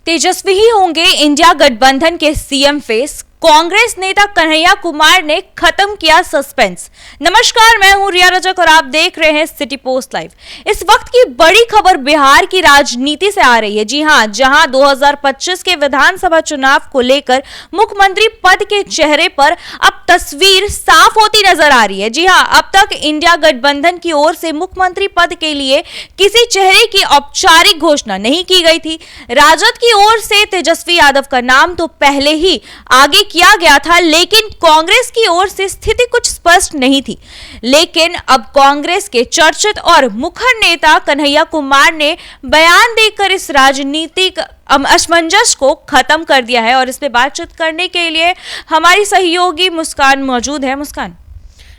तेजस्वी ही होंगे इंडिया गठबंधन के सीएम फेस। कांग्रेस नेता कन्हैया कुमार ने खत्म किया सस्पेंस। नमस्कार, मैं हूं रिया रजक और आप देख रहे हैं सिटी पोस्ट लाइव। इस वक्त की बड़ी खबर बिहार की राजनीति से आ रही है। जी हां, जहां 2025 के विधानसभा चुनाव को लेकर मुख्यमंत्री पद के चेहरे पर अब तस्वीर साफ होती नजर आ रही है। जी हां, अब तक इंडिया गठबंधन की ओर से मुख्यमंत्री पद के लिए किसी चेहरे की औपचारिक घोषणा नहीं की गई थी। राजद की ओर से तेजस्वी यादव का नाम तो पहले ही आगे किया गया था, लेकिन कांग्रेस की ओर से स्थिति कुछ स्पष्ट नहीं थी। लेकिन अब कांग्रेस के चर्चित और मुखर नेता कन्हैया कुमार ने बयान देकर इस राजनीतिक असमंजस को खत्म कर दिया है और इस पे बातचीत करने के लिए हमारी सहयोगी मुस्कान मौजूद है। मुस्कान,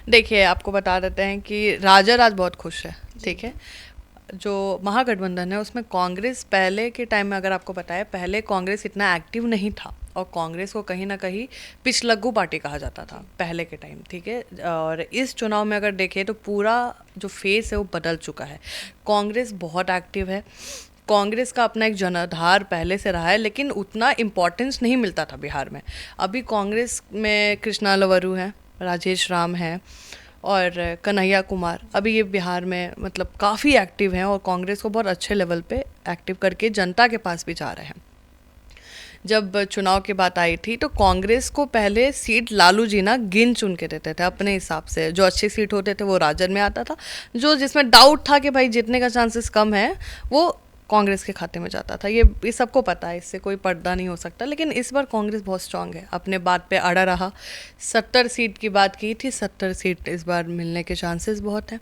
देखिए, आपको बता देते हैं कि राजद आज बहुत खुश है। ठीक है, जो महागठबंधन है उसमें कांग्रेस पहले के टाइम में, अगर आपको पता है, पहले कांग्रेस इतना एक्टिव नहीं था और कांग्रेस को कहीं ना कहीं पिछलग्गू पार्टी कहा जाता था पहले के टाइम। ठीक है, और इस चुनाव में अगर देखें तो पूरा जो फेस है वो बदल चुका है। कांग्रेस बहुत एक्टिव है। कांग्रेस का अपना एक जनाधार पहले से रहा है, लेकिन उतना इम्पोर्टेंस नहीं मिलता था बिहार में। अभी कांग्रेस में कृष्णा लवरू हैं, राजेश राम हैं और कन्हैया कुमार अभी ये बिहार में मतलब काफ़ी एक्टिव हैं और कांग्रेस को बहुत अच्छे लेवल पे एक्टिव करके जनता के पास भी जा रहे हैं। जब चुनाव की बात आई थी तो कांग्रेस को पहले सीट लालू जी ना गिन चुन के देते थे अपने हिसाब से। जो अच्छे सीट होते थे वो राजद में आता था, जो जिसमें डाउट था कि भाई जीतने का चांसेस कम है वो कांग्रेस के खाते में जाता था। ये सबको पता है, इससे कोई पर्दा नहीं हो सकता। लेकिन इस बार कांग्रेस बहुत स्ट्रांग है, अपने बात पे अड़ा रहा। 70 सीट की बात की थी, 70 सीट इस बार मिलने के चांसेस बहुत हैं।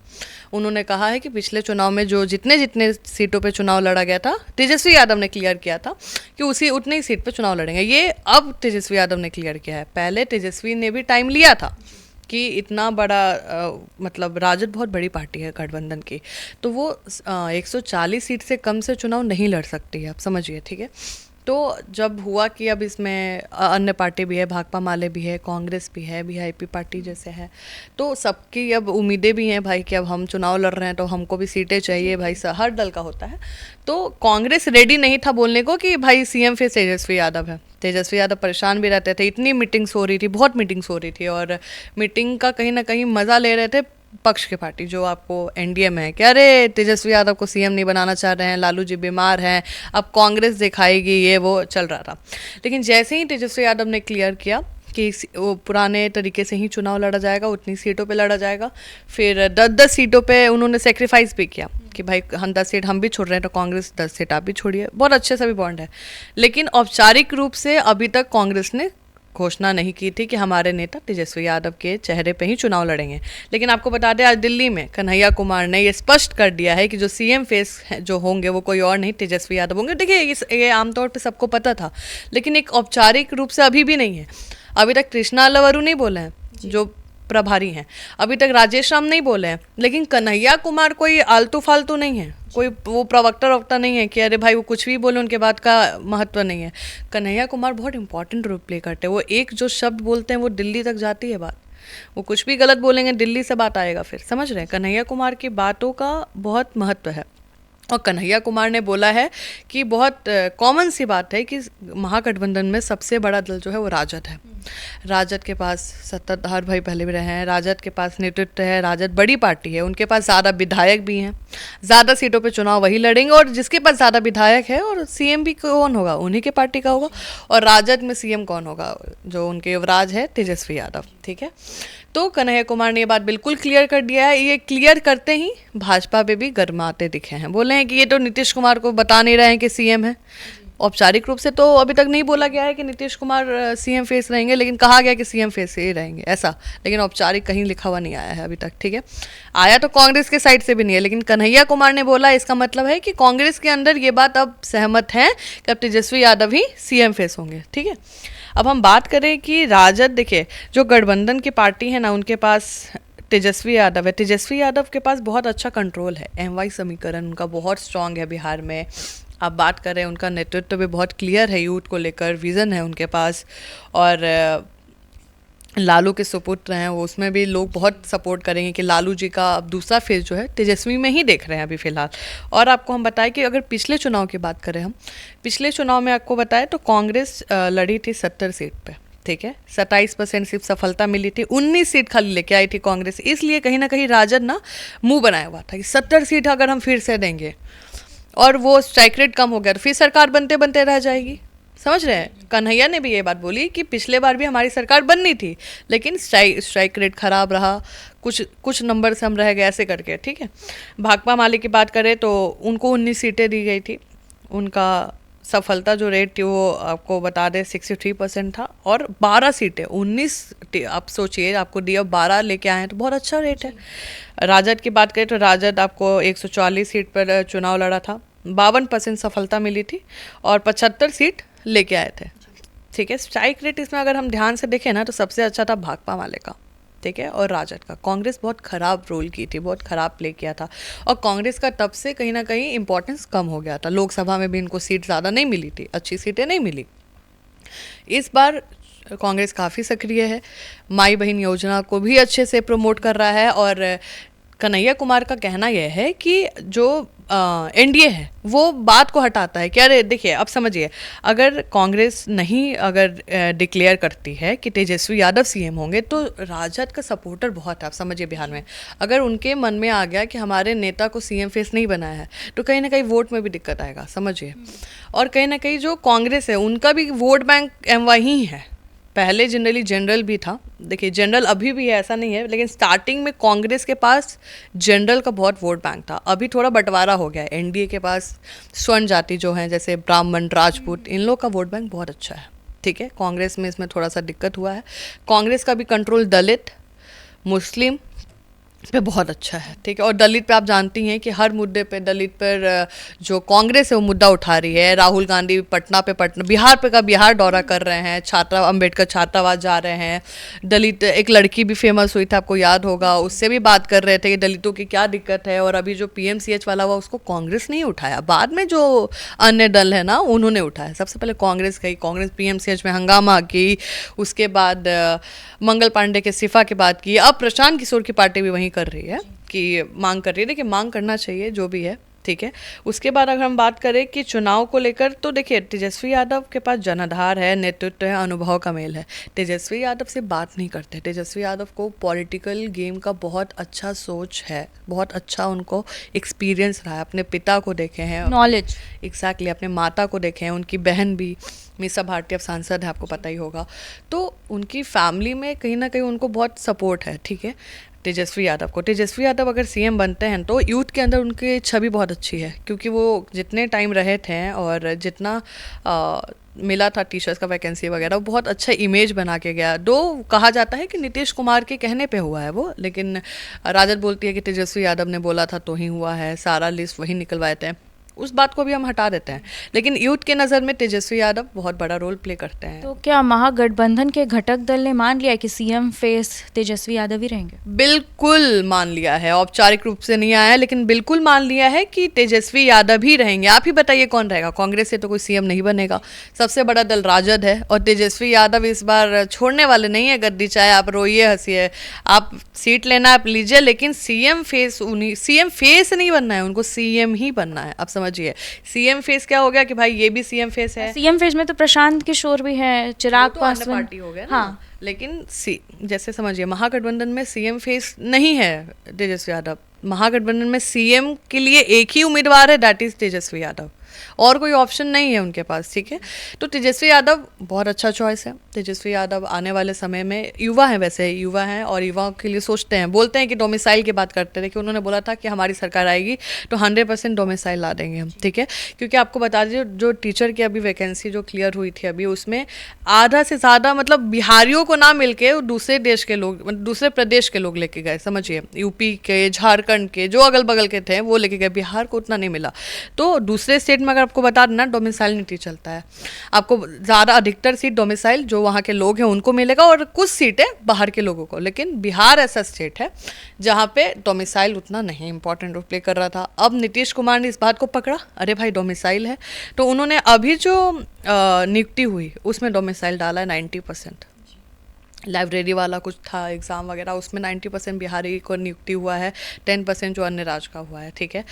उन्होंने कहा है कि पिछले चुनाव में जो जितने सीटों पे चुनाव लड़ा गया था, तेजस्वी यादव ने क्लियर किया था कि उतने ही सीट पर चुनाव लड़ेंगे। ये अब तेजस्वी यादव ने क्लियर किया है। पहले तेजस्वी ने भी टाइम लिया था कि इतना बड़ा मतलब राजद बहुत बड़ी पार्टी है गठबंधन की, तो वो 140 सीट से कम से चुनाव नहीं लड़ सकती है, आप समझिए। ठीक है, तो जब हुआ कि अब इसमें अन्य पार्टी भी है, भाकपा माले भी है, कांग्रेस भी है, वीआईपी पार्टी जैसे है, तो सबकी अब उम्मीदें भी हैं भाई कि अब हम चुनाव लड़ रहे हैं तो हमको भी सीटें चाहिए भाई। हर दल का होता है। तो कांग्रेस रेडी नहीं था बोलने को कि भाई सीएम फिर तेजस्वी यादव है। तेजस्वी यादव परेशान भी रहते थे, इतनी मीटिंग्स हो रही थी, बहुत मीटिंग्स हो रही थी और मीटिंग का कहीं ना कहीं मज़ा ले रहे थे पक्ष की पार्टी जो आपको एनडीए में है कि अरे तेजस्वी यादव को सीएम नहीं बनाना चाह रहे हैं, लालू जी बीमार हैं, अब कांग्रेस दिखाएगी, ये वो चल रहा था। लेकिन जैसे ही तेजस्वी यादव ने क्लियर किया कि वो पुराने तरीके से ही चुनाव लड़ा जाएगा, उतनी सीटों पे लड़ा जाएगा, फिर 10-10 सीटों पे उन्होंने सेक्रीफाइस भी किया कि भाई हम 10 सीट हम भी छोड़ रहे हैं तो कांग्रेस 10 सीट आप भी छोड़िए। बहुत अच्छे से भी बॉन्ड है। लेकिन औपचारिक रूप से अभी तक कांग्रेस ने घोषणा नहीं की थी कि हमारे नेता तेजस्वी यादव के चेहरे पे ही चुनाव लड़ेंगे। लेकिन आपको बता दें, आज दिल्ली में कन्हैया कुमार ने ये स्पष्ट कर दिया है कि जो सीएम फेस जो होंगे वो कोई और नहीं तेजस्वी यादव होंगे। देखिए, ये आमतौर पे सबको पता था, लेकिन एक औपचारिक रूप से अभी भी नहीं है। अभी तक कृष्णा लवरू नहीं बोले हैं जो प्रभारी हैं, अभी तक राजेश राम नहीं बोले हैं, लेकिन कन्हैया कुमार कोई आलतू फालतू नहीं है, कोई वो प्रवक्ता नहीं है कि अरे भाई वो कुछ भी बोले उनके बात का महत्व नहीं है। कन्हैया कुमार बहुत इंपॉर्टेंट रोल प्ले करते हैं। वो एक जो शब्द बोलते हैं वो दिल्ली तक जाती है बात। वो कुछ भी गलत बोलेंगे दिल्ली से बात आएगा, फिर समझ रहे हैं। कन्हैया कुमार की बातों का बहुत महत्व है। और कन्हैया कुमार ने बोला है कि बहुत कॉमन सी बात है कि महागठबंधन में सबसे बड़ा दल जो है वो राजद है। राजद के पास सत्ताधार भाई पहले भी रहे हैं, राजद के पास नेतृत्व है, राजद बड़ी पार्टी है, उनके पास ज़्यादा विधायक भी हैं, ज़्यादा सीटों पे चुनाव वही लड़ेंगे और जिसके पास ज़्यादा विधायक है और सीएम भी कौन होगा, उन्हीं के पार्टी का होगा। और राजद में सीएम कौन होगा, जो उनके युवराज है तेजस्वी यादव। ठीक है, तो कन्हैया कुमार ने ये बात बिल्कुल क्लियर कर दिया है। ये क्लियर करते ही भाजपा पे भी गर्माते दिखे हैं, बोले हैं कि ये तो नीतीश कुमार को बता नहीं रहे हैं कि सीएम है। औपचारिक रूप से तो अभी तक नहीं बोला गया है कि नीतीश कुमार सीएम फेस रहेंगे, लेकिन कहा गया कि सीएम फेस ही रहेंगे ऐसा, लेकिन औपचारिक कहीं लिखा हुआ नहीं आया है अभी तक। ठीक है, आया तो कांग्रेस के साइड से भी नहीं है, लेकिन कन्हैया कुमार ने बोला, इसका मतलब है कि कांग्रेस के अंदर ये बात अब सहमत है कि अब तेजस्वी यादव ही सीएम फेस होंगे। ठीक है, अब हम बात करें कि राजद, देखिए जो गठबंधन की पार्टी है ना, उनके पास तेजस्वी यादव है। तेजस्वी यादव के पास बहुत अच्छा कंट्रोल है, एमवाई समीकरण उनका बहुत स्ट्रांग है बिहार में। आप बात करें, उनका नेतृत्व भी बहुत क्लियर है, यूथ को लेकर विज़न है उनके पास। और लालू के सुपुत्र हैं वो, उसमें भी लोग बहुत सपोर्ट करेंगे कि लालू जी का अब दूसरा फेज जो है तेजस्वी में ही देख रहे हैं अभी फ़िलहाल। और आपको हम बताएं कि अगर पिछले चुनाव की बात करें, हम पिछले चुनाव में आपको बताएं तो कांग्रेस लड़ी थी 70 सीट पे, ठीक है, 27% सिर्फ सफलता मिली थी, 19 सीट खाली लेके आई थी कांग्रेस। इसलिए कहीं ना कहीं राजद ना मुंह बनाया हुआ था कि 70 सीट अगर हम फिर से देंगे और वो स्ट्राइक रेट कम हो गया तो फिर सरकार बनते बनते रह जाएगी। समझ रहे हैं? कन्हैया ने भी ये बात बोली कि पिछले बार भी हमारी सरकार बननी थी लेकिन स्ट्राइक रेट खराब रहा, कुछ नंबर से हम रह गए ऐसे करके, ठीक है। भाकपा माले की बात करें तो उनको 19 सीटें दी गई थी, उनका सफलता जो रेट थी वो आपको बता दें 63% था, और 12 सीटें 19 आप सोचिए आपको दिया 12 लेके आए हैं तो बहुत अच्छा रेट है। राजद की बात करें तो राजद आपको 144 सीट पर चुनाव लड़ा था, 52% सफलता मिली थी और 75 सीट लेके आए थे, ठीक है। स्ट्राइक रेट इसमें अगर हम ध्यान से देखें ना तो सबसे अच्छा था भाकपा वाले का, ठीक है, और राजद का। कांग्रेस बहुत ख़राब रोल की थी, बहुत ख़राब प्ले किया था, और कांग्रेस का तब से कहीं ना कहीं इंपॉर्टेंस कम हो गया था। लोकसभा में भी इनको सीट ज़्यादा नहीं मिली थी, अच्छी सीटें नहीं मिली। इस बार कांग्रेस काफ़ी सक्रिय है, माई बहन योजना को भी अच्छे से प्रमोट कर रहा है, और कन्हैया कुमार का कहना यह है कि जो एनडीए है वो बात को हटाता है कि अरे देखिए अब समझिए, अगर कांग्रेस नहीं अगर डिक्लेयर करती है कि तेजस्वी यादव सीएम होंगे तो राजद का सपोर्टर बहुत है, आप समझिए बिहार में। अगर उनके मन में आ गया कि हमारे नेता को सीएम फेस नहीं बनाया है तो कहीं ना कहीं वोट में भी दिक्कत आएगा, समझिए। और कहीं ना कहीं जो कांग्रेस है उनका भी वोट बैंक एमवाई ही है। पहले जनरली जनरल भी था, देखिए जनरल अभी भी है ऐसा नहीं है, लेकिन स्टार्टिंग में कांग्रेस के पास जनरल का बहुत वोट बैंक था। अभी थोड़ा बंटवारा हो गया है, एनडीए के पास स्वर्ण जाति जो हैं जैसे ब्राह्मण, राजपूत, इन लोग का वोट बैंक बहुत अच्छा है, ठीक है। कांग्रेस में इसमें थोड़ा सा दिक्कत हुआ है। कांग्रेस का भी कंट्रोल दलित, मुस्लिम पे बहुत अच्छा है, ठीक है। और दलित पे आप जानती हैं कि हर मुद्दे पे दलित पर जो कांग्रेस है वो मुद्दा उठा रही है। राहुल गांधी पटना, बिहार पे का बिहार दौरा कर रहे हैं, अंबेडकर छात्रावास जा रहे हैं। दलित एक लड़की भी फेमस हुई थी, आपको याद होगा, उससे भी बात कर रहे थे कि दलितों की क्या दिक्कत है। और अभी जो पीएमसीएच वाला हुआ उसको कांग्रेस नहीं उठाया, बाद में जो अन्य दल है ना उन्होंने उठाया। सबसे पहले कांग्रेस गई, कांग्रेस पीएमसीएच में हंगामा की, उसके बाद मंगल पांडे के इस्तीफा की बात की। अब प्रशांत किशोर की पार्टी भी वहीं कर रही है कि मांग कर रही है, देखिए मांग करना चाहिए जो भी है, ठीक है। उसके बाद अगर हम बात करें कि चुनाव को लेकर तो देखिए तेजस्वी यादव के पास जनाधार है, नेतृत्व है, अनुभव का मेल है। तेजस्वी यादव से बात नहीं करते, तेजस्वी यादव को पॉलिटिकल गेम का बहुत अच्छा सोच है, बहुत अच्छा उनको एक्सपीरियंस रहा है, अपने पिता को देखे हैं, नॉलेज, एग्जैक्टली अपने माता को देखे हैं, उनकी बहन भी मीसा भारती अब सांसद है, आपको पता ही होगा। तो उनकी फैमिली में कहीं ना कहीं उनको बहुत सपोर्ट है, ठीक है। तेजस्वी यादव अगर सीएम बनते हैं तो यूथ के अंदर उनकी छवि बहुत अच्छी है, क्योंकि वो जितने टाइम रहे थे और जितना मिला था टीचर्स का वैकेंसी वगैरह, वो बहुत अच्छा इमेज बना के गया। दो कहा जाता है कि नीतीश कुमार के कहने पे हुआ है वो, लेकिन राजद बोलती है कि तेजस्वी यादव ने बोला था तो ही हुआ है, सारा लिस्ट वही निकलवाए थे। उस बात को भी हम हटा देते हैं, लेकिन यूथ के नज़र में तेजस्वी यादव बहुत बड़ा रोल प्ले करते हैं। तो क्या महागठबंधन के घटक दल ने मान लिया कि सीएम फेस तेजस्वी यादव ही रहेंगे? बिल्कुल मान लिया है, औपचारिक रूप से नहीं आया है लेकिन बिल्कुल मान लिया है कि तेजस्वी यादव ही रहेंगे। आप ही बताइए कौन रहेगा? कांग्रेस से तो कोई सीएम नहीं बनेगा, सबसे बड़ा दल राजद है, और तेजस्वी यादव इस बार छोड़ने वाले नहीं है गद्दी। चाहे आप रोइए हंसिए, आप सीट लेना आप लीजिए, लेकिन सीएम फेस नहीं बनना है, उनको सीएम ही बनना है। आप समझिए सीएम फेस क्या हो गया कि भाई ये भी सीएम फेस है। सीएम फेस में तो प्रशांत किशोर भी है, चिराग पासवान पार्टी हो गया ना। हाँ, लेकिन जैसे समझिए महागठबंधन में सीएम फेस नहीं है तेजस्वी यादव। महागठबंधन में सीएम के लिए एक ही उम्मीदवार है, दैट इज तेजस्वी यादव, और कोई ऑप्शन नहीं है उनके पास, ठीक है। तो तेजस्वी यादव बहुत अच्छा चॉइस है। तेजस्वी यादव आने वाले समय में युवा हैं, वैसे युवा हैं और युवाओं के लिए सोचते हैं, बोलते हैं कि डोमिसाइल की बात करते थे कि उन्होंने बोला था कि हमारी सरकार आएगी तो 100% डोमिसाइल ला देंगे हम, ठीक है। क्योंकि आपको बता दीजिए जो टीचर की अभी वैकेंसी जो क्लियर हुई थी अभी, उसमें आधा से ज़्यादा मतलब बिहारियों को ना मिल के दूसरे देश के लोग, दूसरे प्रदेश के लोग लेके गए, समझिए यूपी के, झारखंड के, जो अगल बगल के थे वो लेके गए, बिहार को उतना नहीं मिला। तो दूसरे स्टेट में अगर आपको बता देना डोमिसाइल नीति चलता है, आपको ज़्यादा अधिकतर सीट डोमिसाइल जो वहाँ के लोग हैं उनको मिलेगा और कुछ सीटें बाहर के लोगों को। लेकिन बिहार ऐसा स्टेट है जहाँ पे डोमिसाइल उतना नहीं इंपॉर्टेंट रोल प्ले कर रहा था। अब नीतीश कुमार ने इस बात को पकड़ा, अरे भाई डोमिसाइल है, तो उन्होंने अभी जो नियुक्ति हुई उसमें डोमिसाइल डाला है 90%। लाइब्रेरी वाला कुछ था एग्ज़ाम वगैरह, उसमें 90% बिहारी को नियुक्ति हुआ है, 10% जो अन्य राज्य का हुआ है, ठीक है।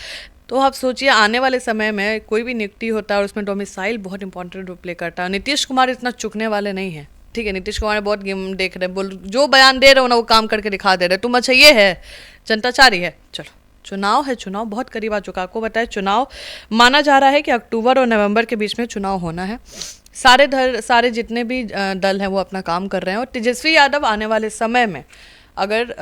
तो आप सोचिए आने वाले समय में कोई भी नियुक्ति होता है और उसमें डोमिसाइल बहुत इंपॉर्टेंट रोल प्ले करता है। नीतीश कुमार इतना चुकने वाले नहीं हैं, ठीक है। नीतीश कुमार बहुत गेम देख रहे हैं, बोल जो बयान दे रहे हो ना वो काम करके दिखा दे रहे। तुम अच्छा ये है, जनता चाह रही है, चलो चुनाव है, चुनाव बहुत करीब आ चुका। आपको बताया चुनाव माना जा रहा है कि अक्टूबर और नवंबर के बीच में चुनाव होना है। सारे जितने भी दल हैं वो अपना काम कर रहे हैं और तेजस्वी यादव आने वाले समय में अगर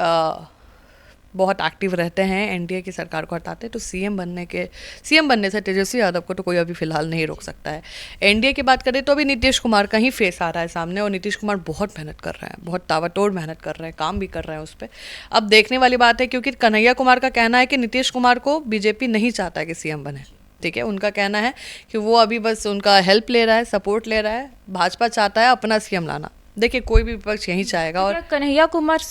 बहुत एक्टिव रहते हैं, एनडीए की सरकार को हटाते तो सीएम बनने से तेजस्वी यादव को तो कोई अभी फिलहाल नहीं रोक सकता है। एनडीए की बात करें तो अभी नीतीश कुमार का ही फेस आ रहा है सामने और नीतीश कुमार बहुत मेहनत कर रहे हैं, बहुत ताबड़तोड़ मेहनत कर रहे हैं, काम भी कर रहे हैं उस पर। अब देखने वाली बात है, क्योंकि कन्हैया कुमार का कहना है कि नीतीश कुमार को बीजेपी नहीं चाहता है कि सीएम बने, ठीक है। उनका कहना है कि वो अभी बस उनका हेल्प ले रहा है, सपोर्ट ले रहा है, भाजपा चाहता है अपना सीएम लाना। देखिए कोई भी विपक्ष यही चाहेगा। और कन्हैया कुमार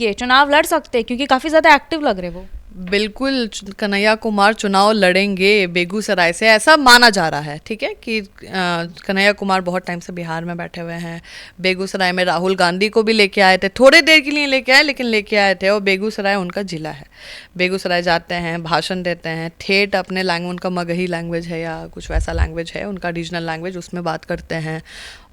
ये चुनाव लड़ सकते हैं क्योंकि काफी ज्यादा एक्टिव लग रहे वो। बिल्कुल कन्हैया कुमार चुनाव लड़ेंगे बेगूसराय से, ऐसा माना जा रहा है, ठीक है, कि कन्हैया कुमार बहुत टाइम से बिहार में बैठे हुए हैं। बेगूसराय में राहुल गांधी को भी लेके आए थे, थोड़े देर के लिए लेके आए लेकिन लेके आए थे। और बेगूसराय उनका जिला है, बेगूसराय जाते हैं, भाषण देते हैं, ठेठ अपने लैंग्वेज, उनका मगही लैंग्वेज है या कुछ वैसा लैंग्वेज है उनका, रीजनल लैंग्वेज, उसमें बात करते हैं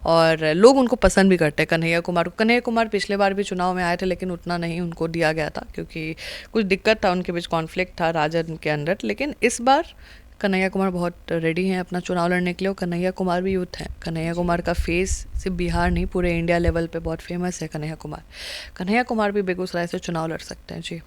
और लोग उनको पसंद भी करते हैं कन्हैया कुमार को। कन्हैया कुमार पिछले बार भी चुनाव में आए थे लेकिन उतना नहीं उनको दिया गया था क्योंकि कुछ दिक्कत था, उनके बीच कॉन्फ्लिक्ट था राजद के अंदर। लेकिन इस बार कन्हैया कुमार बहुत रेडी हैं अपना चुनाव लड़ने के लिए। और कन्हैया कुमार भी यूथ हैं, कन्हैया कुमार का फेस सिर्फ बिहार नहीं पूरे इंडिया लेवल पे बहुत फेमस है कन्हैया कुमार भी बेगूसराय से चुनाव लड़ सकते हैं जी।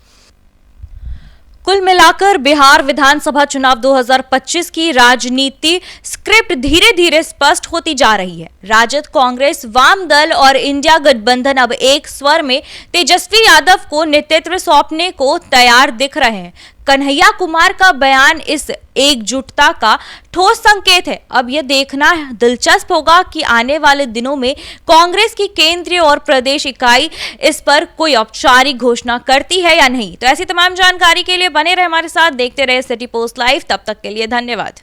कुल मिलाकर बिहार विधानसभा चुनाव 2025 की राजनीति स्क्रिप्ट धीरे धीरे स्पष्ट होती जा रही है। राजद, कांग्रेस, वाम दल और इंडिया गठबंधन अब एक स्वर में तेजस्वी यादव को नेतृत्व सौंपने को तैयार दिख रहे हैं। कन्हैया कुमार का बयान इस एकजुटता का ठोस संकेत है। अब यह देखना दिलचस्प होगा कि आने वाले दिनों में कांग्रेस की केंद्रीय और प्रदेश इकाई इस पर कोई औपचारिक घोषणा करती है या नहीं। तो ऐसी तमाम जानकारी के लिए बने रहे हमारे साथ, देखते रहे सिटी पोस्ट लाइव। तब तक के लिए धन्यवाद।